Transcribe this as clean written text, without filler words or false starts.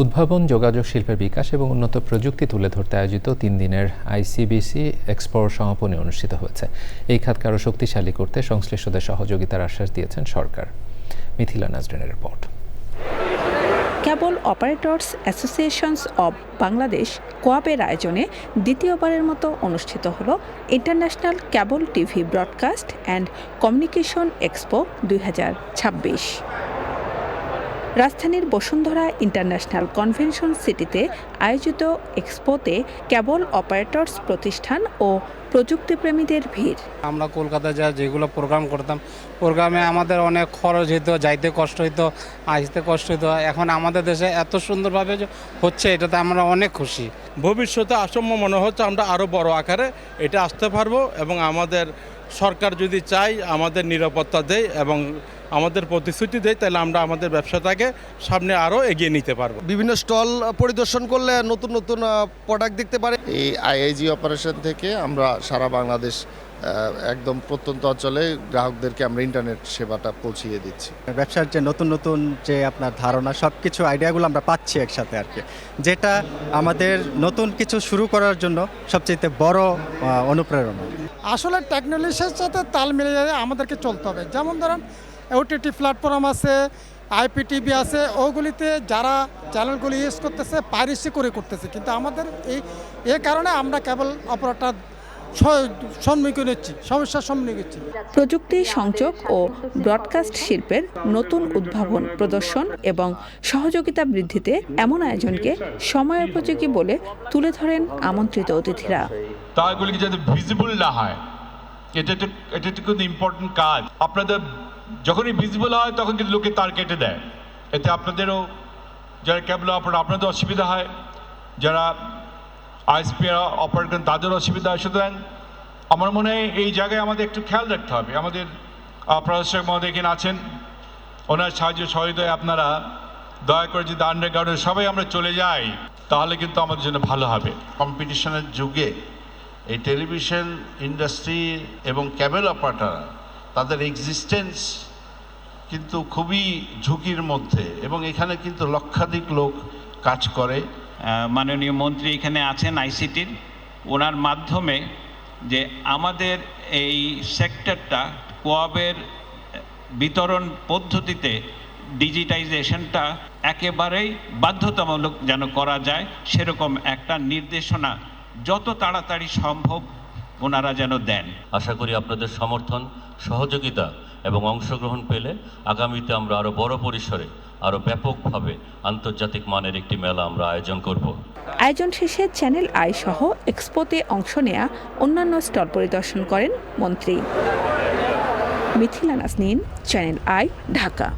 উদ্ভাবন, যোগাযোগ শিল্পের বিকাশ এবং উন্নত প্রযুক্তি তুলে ধরতে আয়োজিত 3 দিনের আইসিবিসি এক্সপোর সমাপনী অনুষ্ঠিত হয়েছে। এই খাতকে আরও শক্তিশালী করতে সংশ্লিষ্টদের সহযোগিতার আশ্বাস দিয়েছেন সরকার। মিথিলা নাজরিনের রিপোর্ট। Cable operators associations of Bangladesh কোয়াবের আয়োজনে দ্বিতীয়বারের মতো অনুষ্ঠিত হল international cable TV broadcast and communication expo 2026। রাজধানীর বসুন্ধরা ইন্টারন্যাশনাল কনভেনশন সিটিতে আয়োজিত এক্সপোতে কেবল অপারেটর্স প্রতিষ্ঠান ও প্রযুক্তিপ্রেমীদের ভিড়। আমরা কলকাতায় যেগুলো প্রোগ্রাম করতাম, প্রোগ্রামে আমাদের অনেক খরচ হইতো, যাইতে কষ্ট হইতো, আসতে কষ্ট হইতো। এখন আমাদের দেশে এত সুন্দরভাবে হচ্ছে, এটাতে আমরা অনেক খুশি। ভবিষ্যতে আসম্য মনে হচ্ছে আমরা আরও বড় আকারে এটা আসতে পারবো এবং আমাদের সরকার যদি চাই আমাদের নিরাপত্তা দেয় এবং আমাদের প্রতিশ্রুতি দেয়, তাহলে আমরা আমাদের ব্যবসাটাকে সামনে আরও এগিয়ে নিতে পারবো। বিভিন্ন স্টল পরিদর্শন করলে নতুন নতুন প্রোডাক্ট দেখতে পারে। এই আইআইজি অপারেশন থেকে আমরা সারা বাংলাদেশ একদম প্রত্যন্ত অঞ্চলে গ্রাহকদেরকে আমরা ইন্টারনেট সেবাটা পৌঁছিয়ে দিচ্ছি। ব্যবসার যে নতুন নতুন যে আপনার ধারণা, সব কিছু আইডিয়াগুলো আমরা পাচ্ছি একসাথে আর কি, যেটা আমাদের নতুন কিছু শুরু করার জন্য সবচেয়ে বড় অনুপ্রেরণা। আসলে টেকনোলজির সাথে তাল মিলিয়ে আমাদেরকে চলতে হবে। যেমন ধরেন ওটিটি প্ল্যাটফর্ম আছে, আইপিটিভি আছে, ওগুলিতে যারা চ্যানেলগুলি ইউজ করতেছে পাইরেসি করে করতেছে, কিন্তু আমাদের এই কারণে আমরা কেবল অপারেটর সমস্যার সম্মুখীন হচ্ছি। প্রযুক্তি সংযোগ ও ব্রডকাস্ট শিল্পের নতুন উদ্ভাবন প্রদর্শন এবং সহযোগিতা বৃদ্ধিতে এমন আয়োজনকে সময়োপযোগী বলে তুলে ধরেন আমন্ত্রিত অতিথিরা। তা এগুলি যাতে ভিজিবল না হয়, এটা কিন্তু ইম্পর্টেন্ট কাজ। আপনাদের যখনই ভিজিবল হয় তখন কিন্তু লোকে তার কেটে দেয়, এতে আপনাদেরও যারা কেবল অপারেটর আপনাদের অসুবিধা হয়, যারা আইএসপি অপারেট করেন তাদের অসুবিধা হয়। সুতরাং আমার মনে হয় এই জায়গায় আমাদের একটু খেয়াল রাখতে হবে। আমাদের প্রশাসক মহোদয় এখানে আছেন, ওনার সাহায্য সহযোগিতায় আপনারা দয়া করে যদি আন্ডারগ্রাউন্ডে সবাই আমরা চলে যাই, তাহলে কিন্তু আমাদের জন্য ভালো হবে। কম্পিটিশনের যুগে এই টেলিভিশন ইন্ডাস্ট্রি এবং কেবল অপারেটর তাদের এক্সিস্টেন্স কিন্তু খুবই ঝুঁকির মধ্যে, এবং এখানে কিন্তু লক্ষাধিক লোক কাজ করে। মাননীয় মন্ত্রী এখানে আছেন আইসিটির, ওনার মাধ্যমে যে আমাদের এই সেক্টরটা কোয়াবের বিতরণ পদ্ধতিতে ডিজিটাইজেশনটা একেবারেই বাধ্যতামূলক যেন করা যায়, সেরকম একটা নির্দেশনা যত তাড়াতাড়ি সম্ভব ওনারা যেন দেন। আশা করি আপনাদের সমর্থন, সহযোগিতা এবং অংশগ্রহণ পেলে আগামীতে আমরা আরও বড় পরিসরে, আরও ব্যাপকভাবে আন্তর্জাতিক মানের একটি মেলা আমরা আয়োজন করব। আয়োজন শেষে চ্যানেল আই সহ এক্সপোতে অংশ নেয়া অন্যান্য স্টল পরিদর্শন করেন মন্ত্রী। Mithila Nazrin, channel I, Dhaka.